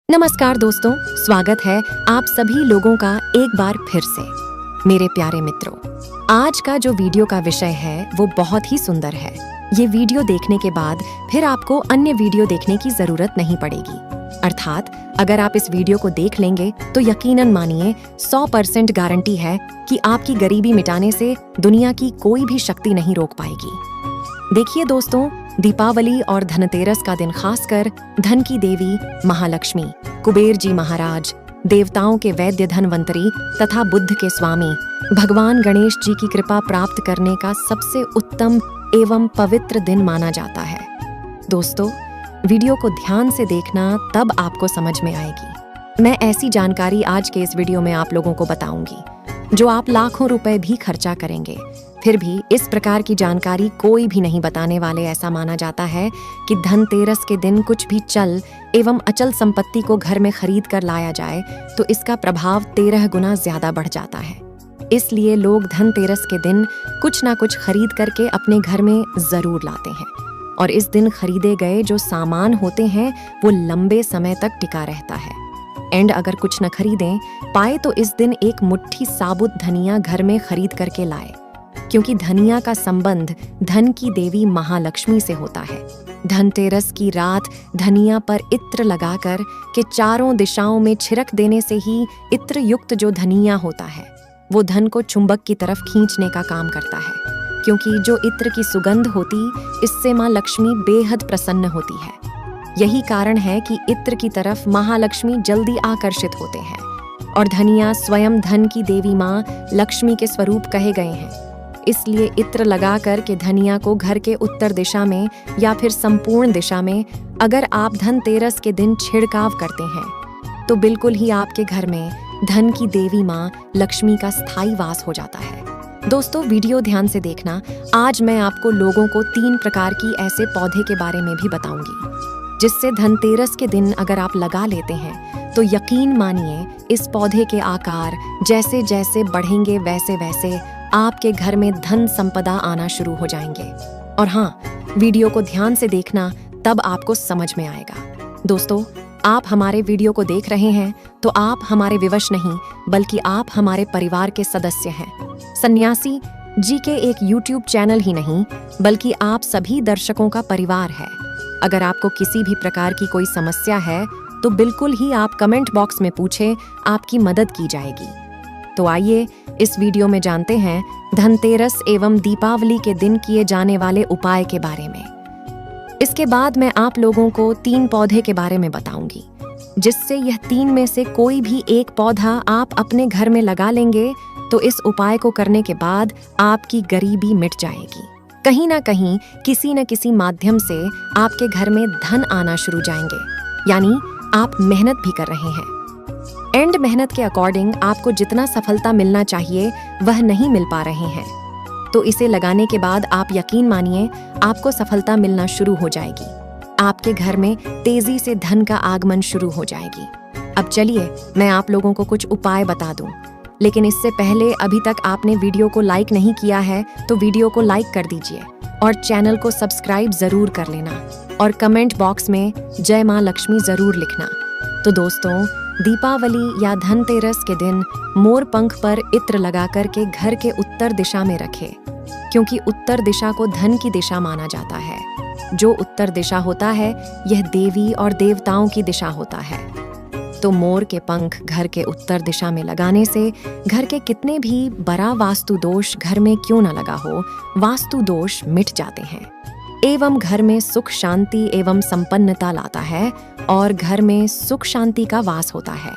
नमस्कार दोस्तों, स्वागत है आप सभी लोगों का एक बार फिर से। मेरे प्यारे मित्रों, आज का जो वीडियो का विषय है वो बहुत ही सुंदर है। ये वीडियो देखने के बाद फिर आपको अन्य वीडियो देखने की जरूरत नहीं पड़ेगी। अर्थात अगर आप इस वीडियो को देख लेंगे तो यकीनन मानिए 100% गारंटी है कि आपकी गरीबी मिटाने से दुनिया की कोई भी शक्ति नहीं रोक पाएगी। देखिए दोस्तों, दीपावली और धनतेरस का दिन खासकर धन की देवी महालक्ष्मी, कुबेर जी महाराज, देवताओं के वैद्य धनवंतरी तथा बुद्ध के स्वामी भगवान गणेश जी की कृपा प्राप्त करने का सबसे उत्तम एवं पवित्र दिन माना जाता है। दोस्तों, वीडियो को ध्यान से देखना, तब आपको समझ में आएगी। मैं ऐसी जानकारी आज के इस वीडियो में आप लोगों को बताऊंगी जो आप लाखों रुपए भी खर्चा करेंगे, फिर भी इस प्रकार की जानकारी कोई भी नहीं बताने वाले। ऐसा माना जाता है कि धनतेरस के दिन कुछ भी चल एवं अचल संपत्ति को घर में खरीद कर लाया जाए तो इसका प्रभाव 13 गुना ज्यादा बढ़ जाता है। इसलिए लोग धनतेरस के दिन कुछ ना कुछ खरीद करके अपने घर में जरूर लाते हैं और इस दिन खरीदे गए जो सामान होते हैं वो लंबे समय तक टिका रहता है। एंड अगर कुछ न खरीदें पाए तो इस दिन एक मुट्ठी साबुत धनिया घर में खरीद करके लाए, क्योंकि धनिया का संबंध धन की देवी महालक्ष्मी से होता है। धनतेरस की रात धनिया पर इत्र लगाकर के चारों दिशाओं में छिड़क देने से ही इत्र युक्त जो धनिया होता है वो धन को चुंबक की तरफ खींचने का काम करता है, क्योंकि जो इत्र की सुगंध होती इससे माँ लक्ष्मी बेहद प्रसन्न होती है। यही कारण है कि इत्र की तरफ महालक्ष्मी जल्दी आकर्षित होते हैं और धनिया स्वयं धन की देवी माँ लक्ष्मी के स्वरूप कहे गए हैं। इसलिए इत्र लगाकर के धनिया को घर के उत्तर दिशा में या फिर संपूर्ण दिशा में अगर आप धनतेरस के दिन छिड़काव करते हैं तो बिल्कुल ही आपके घर में धन की देवी माँ लक्ष्मी का स्थायी वास हो जाता है। दोस्तों, वीडियो ध्यान से देखना। आज मैं आपको लोगों को 3 प्रकार की ऐसे पौधे के बारे में भी बताऊंगी जिससे धनतेरस के दिन अगर आप लगा लेते हैं तो यकीन मानिए इस पौधे के आकार जैसे जैसे बढ़ेंगे वैसे वैसे आपके घर में धन संपदा आना शुरू हो जाएंगे। और हाँ, वीडियो को ध्यान से देखना, तब आपको समझ में आएगा। दोस्तों, आप हमारे वीडियो को देख रहे हैं तो आप हमारे विवश नहीं बल्कि आप हमारे परिवार के सदस्य हैं। सन्यासी जी के एक यूट्यूब चैनल ही नहीं बल्कि आप सभी दर्शकों का परिवार है। अगर आपको किसी भी प्रकार की कोई समस्या है तो बिल्कुल ही आप कमेंट बॉक्स में पूछें, आपकी मदद की जाएगी। तो आइए इस वीडियो में जानते हैं धनतेरस एवं दीपावली के दिन किए जाने वाले उपाय के बारे में। इसके बाद मैं आप लोगों को 3 पौधे के बारे में बताऊंगी जिससे यह 3 में से कोई भी एक पौधा आप अपने घर में लगा लेंगे तो इस उपाय को करने के बाद आपकी गरीबी मिट जाएगी। कहीं ना कहीं किसी न किसी माध्यम से आपके घर में धन आना शुरू जाएंगे, यानी आप मेहनत भी कर रहे हैं। एंड मेहनत के अकॉर्डिंग आपको जितना सफलता मिलना चाहिए वह नहीं मिल पा रहे हैं, तो इसे लगाने के बाद आप यकीन मानिए आपको सफलता मिलना शुरू हो जाएगी। आपके घर में तेजी से धन का आगमन शुरू हो जाएगी। अब चलिए मैं आप लोगों को कुछ उपाय बता दूं, लेकिन इससे पहले अभी तक आपने वीडियो को लाइक नहीं किया है तो वीडियो को लाइक कर दीजिए और चैनल को सब्सक्राइब जरूर कर लेना और कमेंट बॉक्स में जय माँ लक्ष्मी जरूर लिखना। तो दोस्तों, दीपावली या धनतेरस के दिन मोर पंख पर इत्र लगाकर के घर के उत्तर दिशा में रखें, क्योंकि उत्तर दिशा को धन की दिशा माना जाता है। जो उत्तर दिशा होता है यह देवी और देवताओं की दिशा होता है। तो मोर के पंख घर के उत्तर दिशा में लगाने से घर के कितने भी बड़ा वास्तु दोष घर में क्यों न लगा हो, वास्तु दोष मिट जाते हैं एवं घर में सुख शांति एवं संपन्नता लाता है और घर में सुख शांति का वास होता है।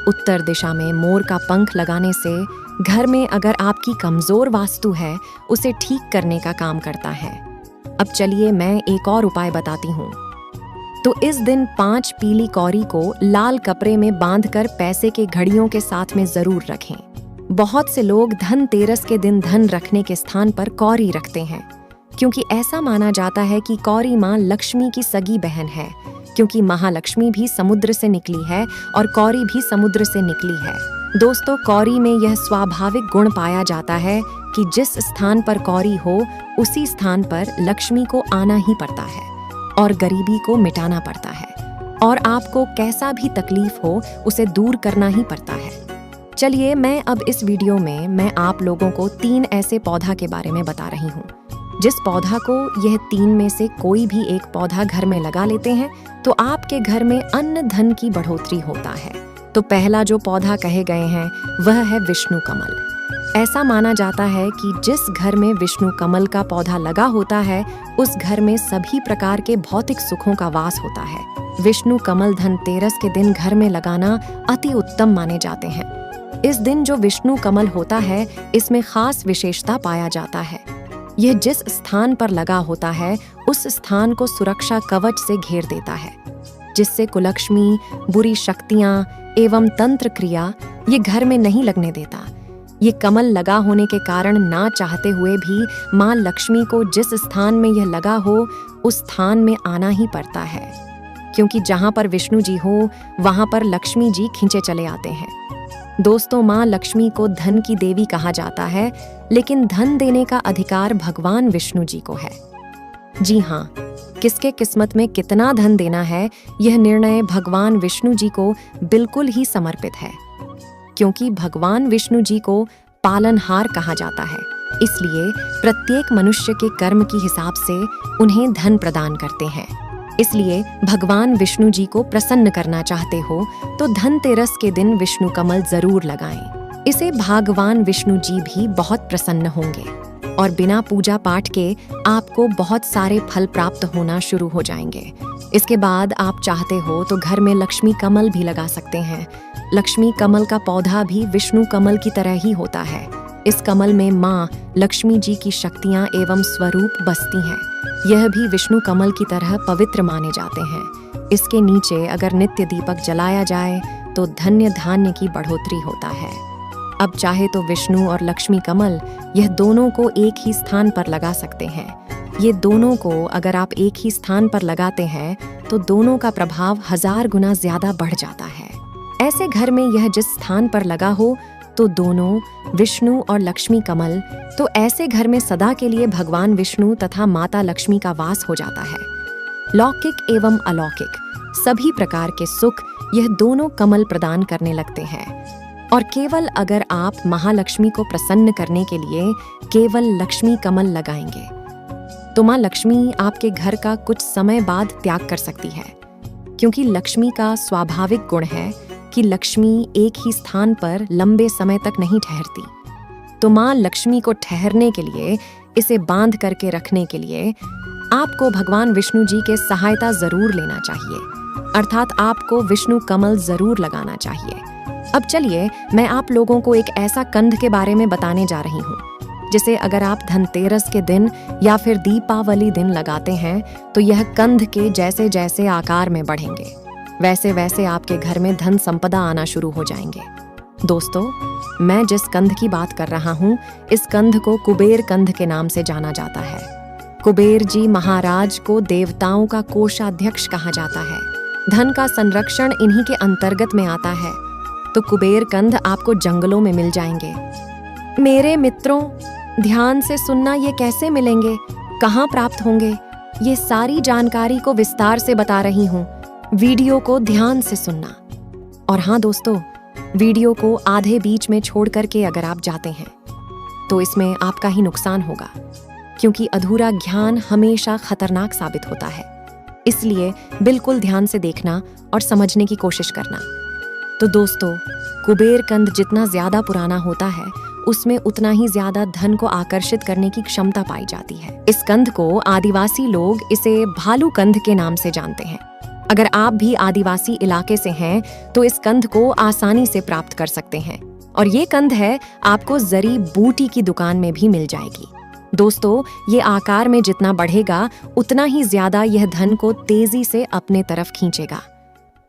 उत्तर दिशा में मोर का पंख लगाने से घर में अगर आपकी कमजोर वास्तु है उसे ठीक करने का काम करता है। अब चलिए मैं एक और उपाय बताती हूँ। तो इस दिन 5 पीली कौरी को लाल कपड़े में बांधकर पैसे के घड़ियों के साथ में जरूर रखें। बहुत से लोग धनतेरस के दिन धन रखने के स्थान पर कौरी रखते हैं, क्योंकि ऐसा माना जाता है कि कौरी माँ लक्ष्मी की सगी बहन है, क्योंकि महालक्ष्मी भी समुद्र से निकली है और कौरी भी समुद्र से निकली है। दोस्तों, कौरी में यह स्वाभाविक गुण पाया जाता है कि जिस स्थान पर कौरी हो उसी स्थान पर लक्ष्मी को आना ही पड़ता है और गरीबी को मिटाना पड़ता है। और आपको कैसा भी तकलीफ हो उसे दूर करना ही पड़ता है। चलिए मैं अब इस वीडियो में मैं आप लोगों को 3 ऐसे पौधा के बारे में बता रही हूँ। जिस पौधा को यह 3 में से कोई भी एक पौधा घर में लगा लेते हैं तो आपके घर में अन्न धन की बढ़ोतरी होता है। तो पहला जो पौधा कहे गए हैं वह है विष्णु कमल। ऐसा माना जाता है कि जिस घर में विष्णु कमल का पौधा लगा होता है उस घर में सभी प्रकार के भौतिक सुखों का वास होता है। विष्णु कमल धनतेरस के दिन घर में लगाना अति उत्तम माने जाते हैं। इस दिन जो विष्णु कमल होता है इसमें खास विशेषता पाया जाता है। यह जिस स्थान पर लगा होता है उस स्थान को सुरक्षा कवच से घेर देता है, जिससे कुलक्ष्मी, बुरी शक्तियां एवं तंत्र क्रिया ये घर में नहीं लगने देता। ये कमल लगा होने के कारण ना चाहते हुए भी माँ लक्ष्मी को जिस स्थान में यह लगा हो उस स्थान में आना ही पड़ता है, क्योंकि जहाँ पर विष्णु जी हो वहाँ पर लक्ष्मी जी खींचे चले आते हैं। दोस्तों, माँ लक्ष्मी को धन की देवी कहा जाता है, लेकिन धन देने का अधिकार भगवान विष्णु जी को है। जी हाँ, किसके किस्मत में कितना धन देना है यह निर्णय भगवान विष्णु जी को बिल्कुल ही समर्पित है, क्योंकि भगवान विष्णु जी को पालनहार कहा जाता है। इसलिए प्रत्येक मनुष्य के कर्म के हिसाब से उन्हें धन प्रदान करते हैं। इसलिए भगवान विष्णु जी को प्रसन्न करना चाहते हो तो धनतेरस के दिन विष्णु कमल जरूर लगाएं। इसे भगवान विष्णु जी भी बहुत प्रसन्न होंगे और बिना पूजा पाठ के आपको बहुत सारे फल प्राप्त होना शुरू हो जाएंगे। इसके बाद आप चाहते हो तो घर में लक्ष्मी कमल भी लगा सकते हैं। लक्ष्मी कमल का पौधा भी विष्णु कमल की तरह ही होता है। इस कमल में माँ लक्ष्मी जी की शक्तियाँ एवं स्वरूप बसती हैं। यह भी विष्णु कमल की तरह पवित्र माने जाते हैं। इसके नीचे अगर नित्य दीपक जलाया जाए तो धन्य धान्य की बढ़ोतरी होता है। अब चाहे तो विष्णु और लक्ष्मी कमल यह दोनों को एक ही स्थान पर लगा सकते हैं। ये दोनों को अगर आप एक ही स्थान पर लगाते हैं तो दोनों का प्रभाव 1000 गुना ज्यादा बढ़ जाता है। ऐसे घर में यह जिस स्थान पर लगा हो तो दोनों विष्णु और लक्ष्मी कमल, तो ऐसे घर में सदा के लिए भगवान विष्णु तथा माता लक्ष्मी का वास हो जाता है। लौकिक एवं अलौकिक सभी प्रकार के सुख यह दोनों कमल प्रदान करने लगते हैं। और केवल अगर आप महालक्ष्मी को प्रसन्न करने के लिए केवल लक्ष्मी कमल लगाएंगे तो माँ लक्ष्मी आपके घर का कुछ समय बाद त्याग कर सकती है, क्योंकि लक्ष्मी का स्वाभाविक गुण है कि लक्ष्मी एक ही स्थान पर लंबे समय तक नहीं ठहरती। तो माँ लक्ष्मी को ठहरने के लिए, इसे बांध करके रखने के लिए आपको भगवान विष्णु जी के सहायता जरूर लेना चाहिए, अर्थात आपको विष्णु कमल जरूर लगाना चाहिए। अब चलिए मैं आप लोगों को एक ऐसा कंद के बारे में बताने जा रही हूँ जिसे अगर आप धनतेरस के दिन या फिर दीपावली दिन लगाते हैं तो यह कंद के जैसे जैसे आकार में बढ़ेंगे वैसे वैसे आपके घर में धन संपदा आना शुरू हो जाएंगे। दोस्तों, मैं जिस कंद की बात कर रहा हूँ इस कंद को कुबेर कंद के नाम से जाना जाता है। कुबेर जी महाराज को देवताओं का कोषाध्यक्ष कहा जाता है। धन का संरक्षण इन्हीं के अंतर्गत में आता है। तो कुबेर कंद आपको जंगलों में मिल जाएंगे। मेरे मित्रों, ध्यान से सुनना, ये कैसे मिलेंगे, कहाँ प्राप्त होंगे, ये सारी जानकारी को विस्तार से बता रही हूँ। वीडियो को ध्यान से सुनना। और हाँ दोस्तों, वीडियो को आधे बीच में छोड़ करके अगर आप जाते हैं तो इसमें आपका ही नुकसान होगा, क्योंकि अधूरा ज्ञान हमेशा खतरनाक साबित होता है। इसलिए बिल्कुल ध्यान से देखना और समझने की कोशिश करना। तो दोस्तों, कुबेर कंद जितना ज्यादा पुराना होता है उसमें उतना ही ज्यादा धन को आकर्षित करने की क्षमता पाई जाती है। इस कंद को आदिवासी लोग इसे भालू कंद के नाम से जानते हैं। अगर आप भी आदिवासी इलाके से हैं तो इस कंद को आसानी से प्राप्त कर सकते हैं। और ये कंद है आपको जरी बूटी की दुकान में भी मिल जाएगी। दोस्तों, ये आकार में जितना बढ़ेगा उतना ही ज्यादा यह धन को तेजी से अपने तरफ खींचेगा।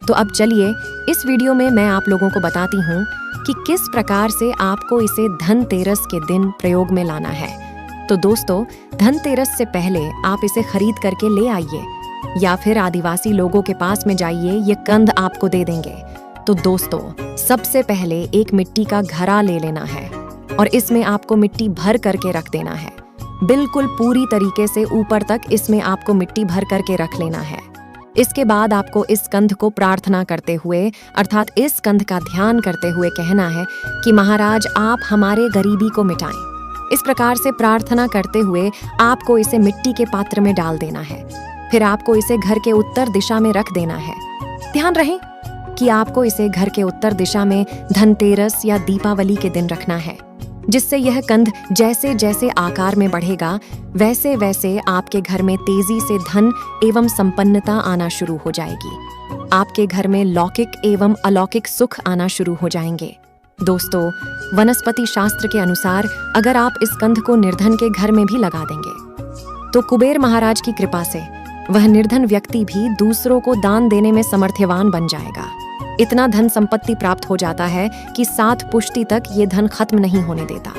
तो अब चलिए इस वीडियो में मैं आप लोगों को बताती हूँ कि किस प्रकार से आपको इसे धनतेरस के दिन प्रयोग में लाना है। तो दोस्तों, धनतेरस से पहले आप इसे खरीद करके ले आइए या फिर आदिवासी लोगों के पास में जाइए, ये कंद आपको दे देंगे। तो दोस्तों, सबसे पहले एक मिट्टी का घड़ा ले लेना है और इसमें आपको मिट्टी भर करके रख देना है। बिल्कुल पूरी तरीके से ऊपर तक इसमें आपको मिट्टी भर करके रख लेना है। इसके बाद आपको इस स्कंध को प्रार्थना करते हुए अर्थात इस स्कंध का ध्यान करते हुए कहना है कि महाराज आप हमारे गरीबी को मिटाएं। इस प्रकार से प्रार्थना करते हुए आपको इसे मिट्टी के पात्र में डाल देना है। फिर आपको इसे घर के उत्तर दिशा में रख देना है। ध्यान रहे कि आपको इसे घर के उत्तर दिशा में धनतेरस या दीपावली के दिन रखना है, जिससे यह कंद जैसे जैसे आकार में बढ़ेगा वैसे वैसे आपके घर में तेजी से धन एवं संपन्नता आना शुरू हो जाएगी। आपके घर में लौकिक एवं अलौकिक सुख आना शुरू हो जाएंगे। दोस्तों, वनस्पति शास्त्र के अनुसार अगर आप इस कंद को निर्धन के घर में भी लगा देंगे तो कुबेर महाराज की कृपा से वह निर्धन व्यक्ति भी दूसरों को दान देने में समर्थवान बन जाएगा। इतना धन संपत्ति प्राप्त हो जाता है कि 7 पुश्ती तक ये धन खत्म नहीं होने देता।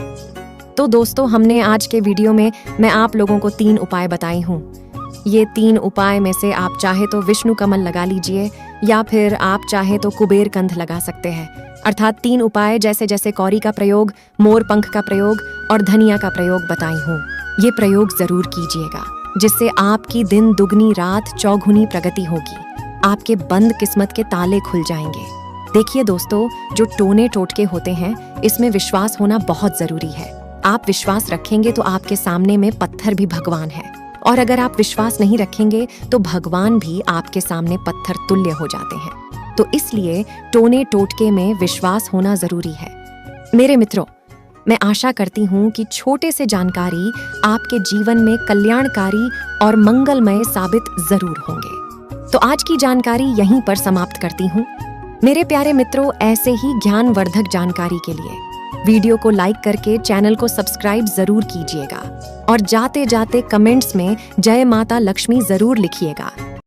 तो दोस्तों, हमने आज के वीडियो में मैं आप लोगों को 3 उपाय बताई हूँ। ये 3 उपाय में से आप चाहे तो विष्णु कमल लगा लीजिए या फिर आप चाहे तो कुबेर कंद लगा सकते हैं। अर्थात 3 उपाय जैसे जैसे कौरी का प्रयोग, मोर पंख का प्रयोग और धनिया का प्रयोग बताई हूँ। ये प्रयोग जरूर कीजिएगा, जिससे आपकी दिन दुगनी रात चौगुनी प्रगति होगी। आपके बंद किस्मत के ताले खुल जाएंगे। देखिए दोस्तों, जो टोने टोटके होते हैं इसमें विश्वास होना बहुत जरूरी है। आप विश्वास रखेंगे तो आपके सामने में पत्थर भी भगवान है, और अगर आप विश्वास नहीं रखेंगे तो भगवान भी आपके सामने पत्थर तुल्य हो जाते हैं। तो इसलिए टोने टोटके में विश्वास होना जरूरी है। मेरे मित्रों, मैं आशा करती हूँ कि छोटे से जानकारी आपके जीवन में कल्याणकारी और मंगलमय साबित जरूर होंगे। तो आज की जानकारी यहीं पर समाप्त करती हूँ। मेरे प्यारे मित्रों, ऐसे ही ज्ञानवर्धक जानकारी के लिए वीडियो को लाइक करके चैनल को सब्सक्राइब जरूर कीजिएगा और जाते जाते कमेंट्स में जय माता लक्ष्मी जरूर लिखिएगा।